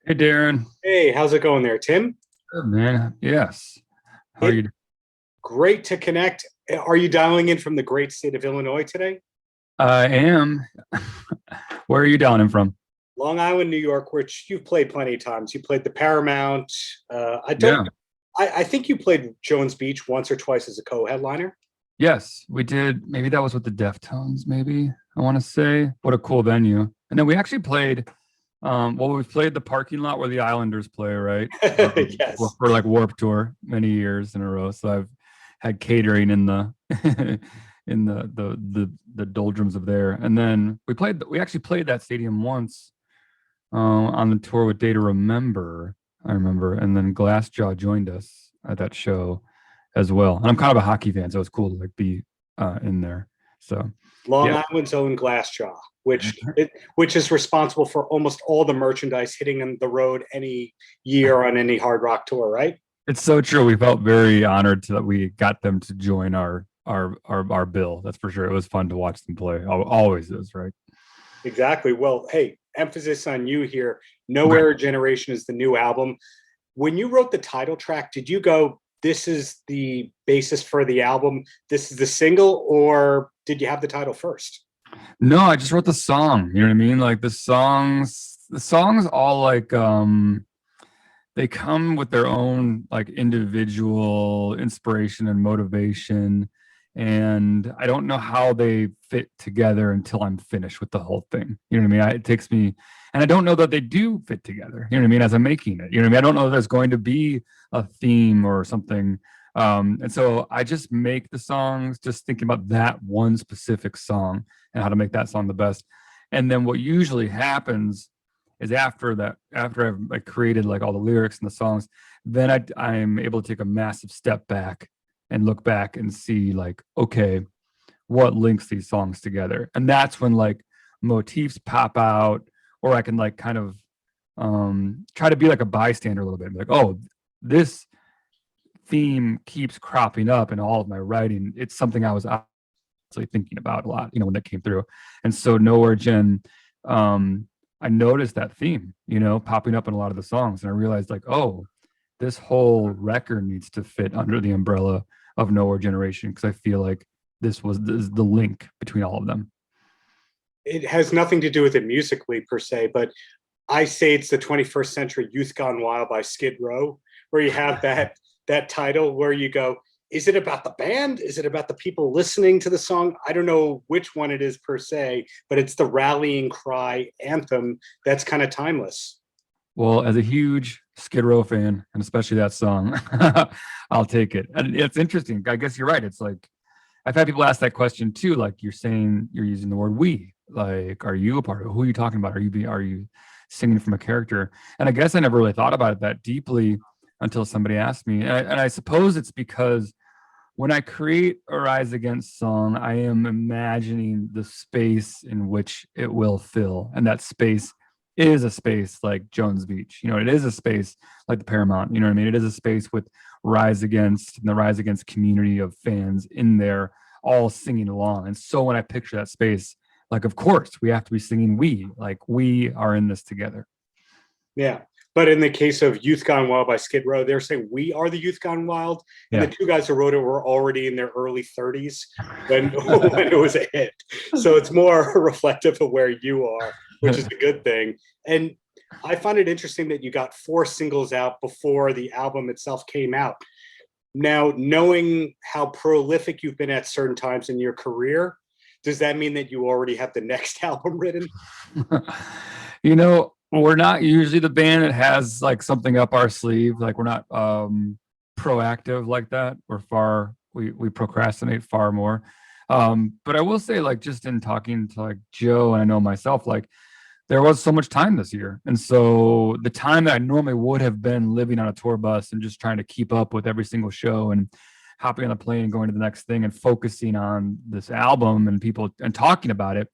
Hey Darren. Hey, how's it going there, Tim? Good man. Yes. How are It you? great to connect. Are you dialing in from the great state of Illinois today? I am. Where are you down in from? Long Island, New York, which you've played plenty of times. You played the Paramount. I don't. Yeah. I think you played Jones Beach once or twice as a co-headliner. Yes, we did. Maybe that was with the Deftones, maybe. I want to say. What a cool venue. And then we actually played we played the parking lot where the Islanders play, right? Yes. For like Warp Tour many years in a row. So I've had catering in the in the doldrums of there. And then we actually played that stadium once on the tour with Day to Remember, I remember. And then Glassjaw joined us at that show as well. And I'm kind of a hockey fan, so it's cool to like be in there. So Long yeah, Island's own Glassjaw, which is responsible for almost all the merchandise hitting on the road any year on any hard rock tour, right? it's so true. We felt very honored that we got them to join our bill. That's for sure. It was fun to watch them play. Always is, right? Exactly. Well, hey, emphasis on you here. Okay. Nowhere Generation is the new album. When you wrote the title track, did you go, this is the basis for the album, this is the single, or did you have the title first? No, I just wrote the song. You know what I mean? Like the songs all like they come with their own like individual inspiration and motivation. And I don't know how they fit together until I'm finished with the whole thing. You know what I mean? It takes me, and I don't know that they do fit together. You know what I mean? As I'm making it, you know what I mean? I don't know if there's going to be a theme or something. And so I just make the songs just thinking about that one specific song and how to make that song the best. And then what usually happens is after I've like created like all the lyrics and the songs, then I'm able to take a massive step back and look back and see like, okay, what links these songs together. And that's when like motifs pop out, or I can like kind of try to be like a bystander a little bit. Like, oh, this theme keeps cropping up in all of my writing. It's something I was actually thinking about a lot, when that came through. And so No Origin, I noticed that theme, popping up in a lot of the songs. And I realized like, oh, this whole record needs to fit under the umbrella of Nowhere Generation, because I feel like this is the link between all of them. It has nothing to do with it musically per se, but I say it's the 21st century Youth Gone Wild by Skid Row, where you have that title where you go, is it about the band? Is it about the people listening to the song? I don't know which one it is per se, but it's the rallying cry anthem that's kind of timeless. Well, as a huge Skid Row fan, and especially that song, I'll take it. And it's interesting. I guess you're right. It's like I've had people ask that question too. Like you're saying, you're using the word "we." Like, are you a part of it? Who are you talking about? Are you singing from a character? And I guess I never really thought about it that deeply until somebody asked me. And I suppose it's because when I create a Rise Against song, I am imagining the space in which it will fill. And that space is a space like Jones Beach. It is a space like the Paramount. You know what I mean? It is a space with Rise Against and the Rise Against community of fans in there all singing along. And so when I picture that space, like, of course, we have to be singing we, like we are in this together. Yeah. But in the case of Youth Gone Wild by Skid Row, they're saying we are the Youth Gone Wild. And Yeah. the two guys who wrote it were already in their early 30s when, when it was a hit. So it's more reflective of where you are, which is a good thing. And I find it interesting that you got 4 singles out before the album itself came out. Now, knowing how prolific you've been at certain times in your career, does that mean that you already have the next album written? We're not usually the band that has like something up our sleeve. Like we're not proactive like that. We procrastinate far more. But I will say, like, just in talking to like Joe, and I know myself, like there was so much time this year. And so the time that I normally would have been living on a tour bus and just trying to keep up with every single show and hopping on a plane and going to the next thing and focusing on this album and people and talking about it,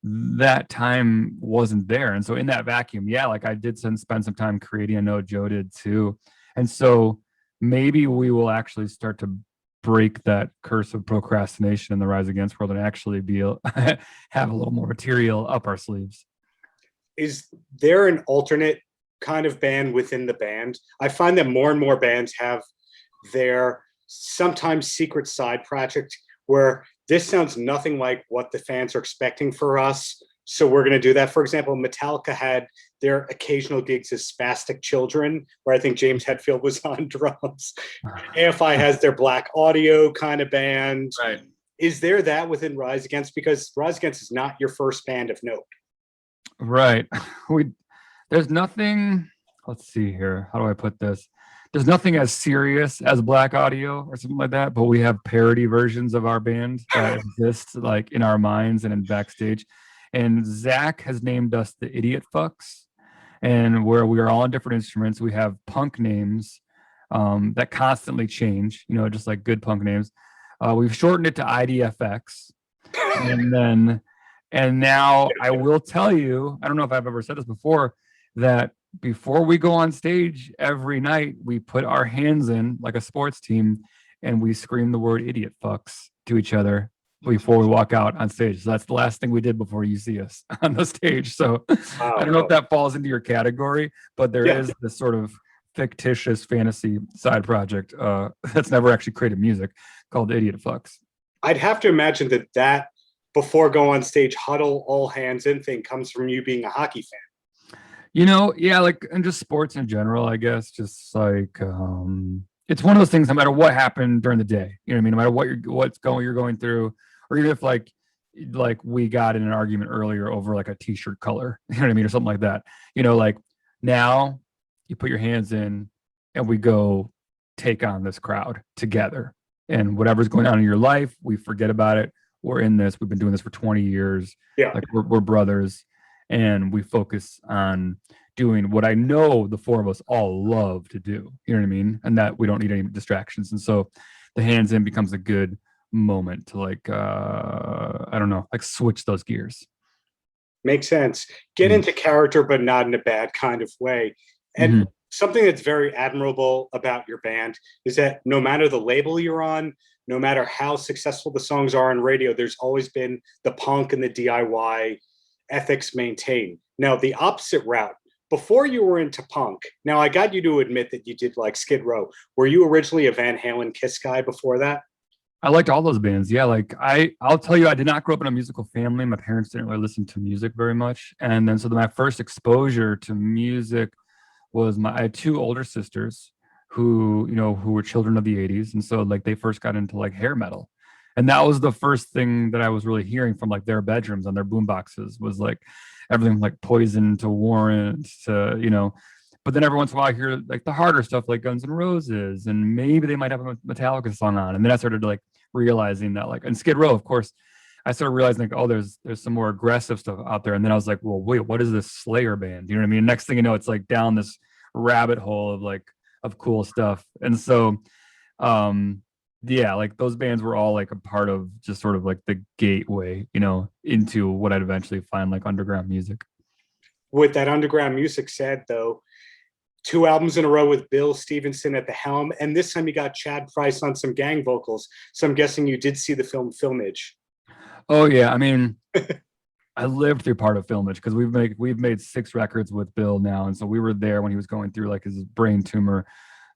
that time wasn't there. And so in that vacuum, yeah, like I did spend some time creating. I know Joe did too. And so maybe we will actually start to break that curse of procrastination in the Rise Against world and actually have a little more material up our sleeves. Is there an alternate kind of band within the band. I find that more and more bands have their sometimes secret side project where this sounds nothing like what the fans are expecting for us, so we're going to do that. For example, Metallica had their occasional gigs as Spastic Children, where I think James Hetfield was on drums. AFI has their Black Audio kind of band. Right. Is there that within Rise Against? Because Rise Against is not your first band of note. Right. There's nothing, let's see here. How do I put this? There's nothing as serious as Black Audio or something like that, but we have parody versions of our band that exist like in our minds and in backstage. And Zach has named us the Idiot Fucks, and where we are all on different instruments. We have punk names that constantly change, just like good punk names. We've shortened it to IDFX. And now I will tell you, I don't know if I've ever said this before, that before we go on stage every night, we put our hands in like a sports team and we scream the word idiot fucks to each other before we walk out on stage. So that's the last thing we did before you see us on the stage. So I don't know if that falls into your category, but there is this sort of fictitious fantasy side project that's never actually created music called Idiot Fucks. I'd have to imagine that before go on stage huddle all hands in thing comes from you being a hockey fan. And just sports in general, I guess, just like it's one of those things no matter what happened during the day, no matter what you're going through, or even if like we got in an argument earlier over like a t-shirt color, or something like that, like now you put your hands in and we go take on this crowd together, and whatever's going on in your life, we forget about it. We're in this. We've been doing this for 20 years. Yeah. Like we're brothers, and we focus on doing what I know the four of us all love to do. You know what I mean? And that we don't need any distractions. And so the hands in becomes a good moment to like switch those gears. Makes sense. Get into character, but not in a bad kind of way. And something that's very admirable about your band is that no matter the label you're on, no matter how successful the songs are on radio, there's always been the punk and the DIY ethics maintained. Now, the opposite route, before you were into punk, now I got you to admit that you did like Skid Row. Were you originally a Van Halen Kiss guy before that? I liked all those bands. Yeah, like I'll tell you, I did not grow up in a musical family. My parents didn't really listen to music very much. And then so my first exposure to music was I had two older sisters who were children of the 80s. And so like they first got into like hair metal. And that was the first thing that I was really hearing from like their bedrooms on their boom boxes was like everything from like Poison to Warrant to, but then every once in a while I hear like the harder stuff like Guns N' Roses, and maybe they might have a Metallica song on. And then I started like realizing that like, and Skid Row, of course, I started realizing like, oh, there's some more aggressive stuff out there. And then I was like, well, wait, what is this Slayer band? You know what I mean? Next thing you know, it's like down this rabbit hole of cool stuff. And so, yeah, like those bands were all like a part of just sort of like the gateway, into what I'd eventually find like underground music. With that underground music said, though, 2 albums in a row with Bill Stevenson at the helm, and this time you got Chad Price on some gang vocals. So I'm guessing you did see the film Filmage. Oh yeah, I mean, I lived through part of Filmage because we've made 6 records with Bill now, and so we were there when he was going through like his brain tumor.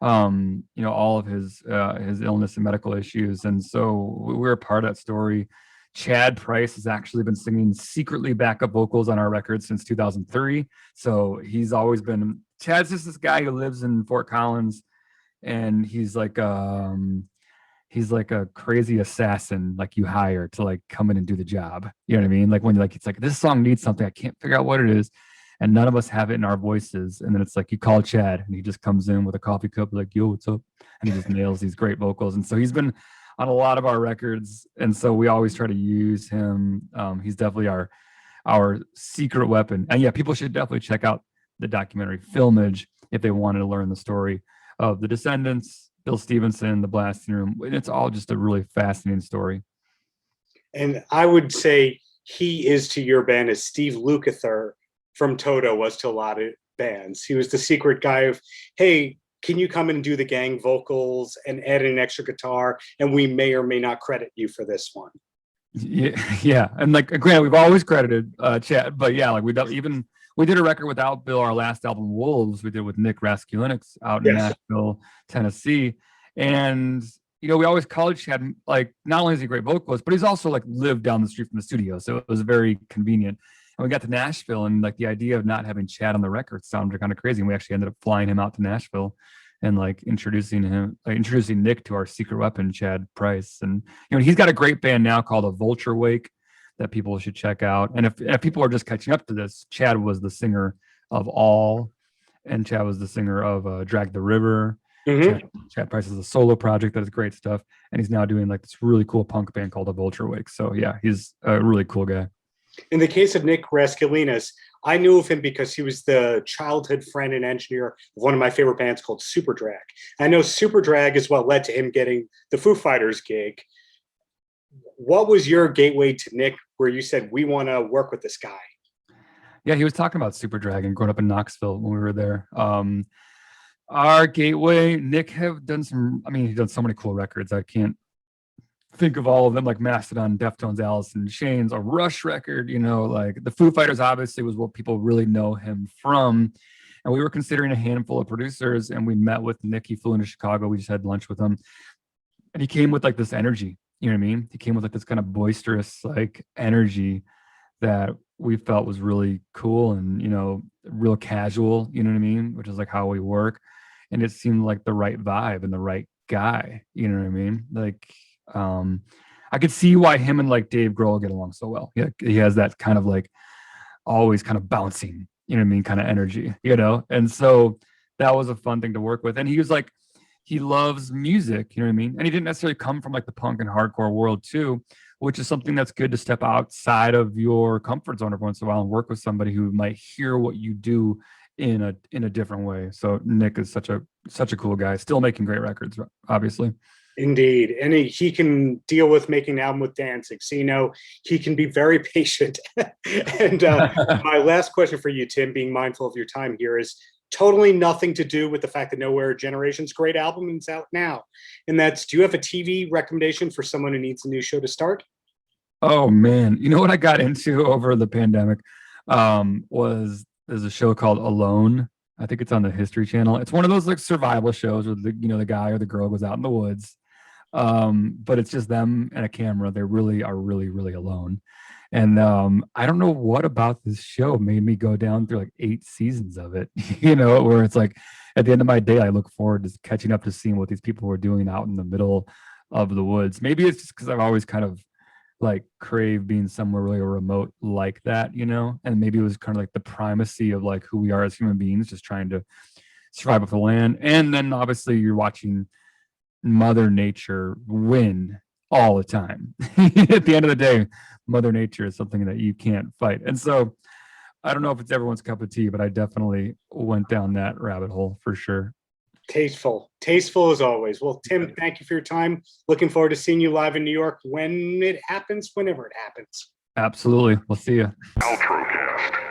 All of his illness and medical issues. And so we're a part of that story. Chad Price has actually been singing secretly backup vocals on our record since 2003. So he's always been, Chad's just this guy who lives in Fort Collins, and he's like a crazy assassin, like you hire to like come in and do the job. You know what I mean? Like when you're like, it's like, this song needs something, I can't figure out what it is. And none of us have it in our voices. And then it's like you call Chad and he just comes in with a coffee cup like, yo, what's up? And he just nails these great vocals. And so he's been on a lot of our records. And so we always try to use him. He's definitely our secret weapon. And yeah, people should definitely check out the documentary Filmage if they wanted to learn the story of the Descendents, Bill Stevenson, the Blasting Room. And it's all just a really fascinating story. And I would say he is to your band as Steve Lukather from Toto was to a lot of bands. He was the secret guy of, hey, can you come in and do the gang vocals and add an extra guitar? And we may or may not credit you for this one. Yeah. And like, granted, we've always credited Chad, but yeah, like we don't even we did a record without Bill. Our last album, Wolves, we did with Nick Raskulinecz out in Yes. Nashville, Tennessee. And, you know, we always called Chad, like, not only is he a great vocalist, but he's also like lived down the street from the studio. So it was very convenient. And we got to Nashville, and like the idea of not having Chad on the record sounded kind of crazy. And we actually ended up flying him out to Nashville and like introducing Nick to our secret weapon, Chad Price. And, you know, he's got a great band now called A Vulture Wake that people should check out. And if people are just catching up to this, Chad was the singer of All, and Chad was the singer of Drag the River. Mm-hmm. Chad Price is a solo project that is great stuff, and he's now doing like this really cool punk band called A Vulture Wake. So yeah, he's a really cool guy. In the case of Nick Raskulinecz, I knew of him because he was the childhood friend and engineer of one of my favorite bands called Super Drag. I know Super Drag is what led to him getting the Foo Fighters gig. What was your gateway to Nick where you said, we want to work with this guy? Yeah, he was talking about Super Drag and growing up in Knoxville when we were there. Our gateway, Nick have done some, I mean, he's done so many cool records. I can't think of all of them, like Mastodon, Deftones, Alice in Chains, a Rush record, you know, like the Foo Fighters obviously was what people really know him from. And we were considering a handful of producers, and we met with Nick. He flew into Chicago. We just had lunch with him, and he came with like this energy, you know what I mean? He came with like this kind of boisterous like energy that we felt was really cool and, you know, real casual, you know what I mean? Which is like how we work. And it seemed like the right vibe and the right guy, you know what I mean? Like, I could see why him and like Dave Grohl get along so well. He has that kind of like always kind of bouncing, you know what I mean, kind of energy, you know? And so that was a fun thing to work with. And he was like, he loves music, you know what I mean? And he didn't necessarily come from like the punk and hardcore world too, which is something that's good to step outside of your comfort zone every once in a while and work with somebody who might hear what you do in a different way. So Nick is such a cool guy, still making great records, obviously. Indeed. And he can deal with making an album with Danzig. So, you know, he can be very patient. And my last question for you, Tim, being mindful of your time here, is totally nothing to do with the fact that Nowhere Generation's great album is out now. And that's, do you have a TV recommendation for someone who needs a new show to start? Oh man, you know what I got into over the pandemic there's a show called Alone. I think it's on the History Channel. It's one of those like survival shows where the guy or the girl goes out in the woods. But it's just them and a camera. They really are really alone. And I don't know what about this show made me go down through like 8 seasons of it, you know, where it's like at the end of my day, I look forward to catching up to seeing what these people were doing out in the middle of the woods. Maybe it's just because I've always kind of like crave being somewhere really remote like that, you know, and maybe it was kind of like the primacy of like who we are as human beings, just trying to survive off the land. And then obviously you're watching Mother Nature win all the time. At the end of the day, Mother Nature is something that you can't fight. And so I don't know if it's everyone's cup of tea, but I definitely went down that rabbit hole for sure. Tasteful as always. Well, Tim, thank you for your time. Looking forward to seeing you live in New York when it happens, whenever it happens. Absolutely. We'll see you. Paltrocast.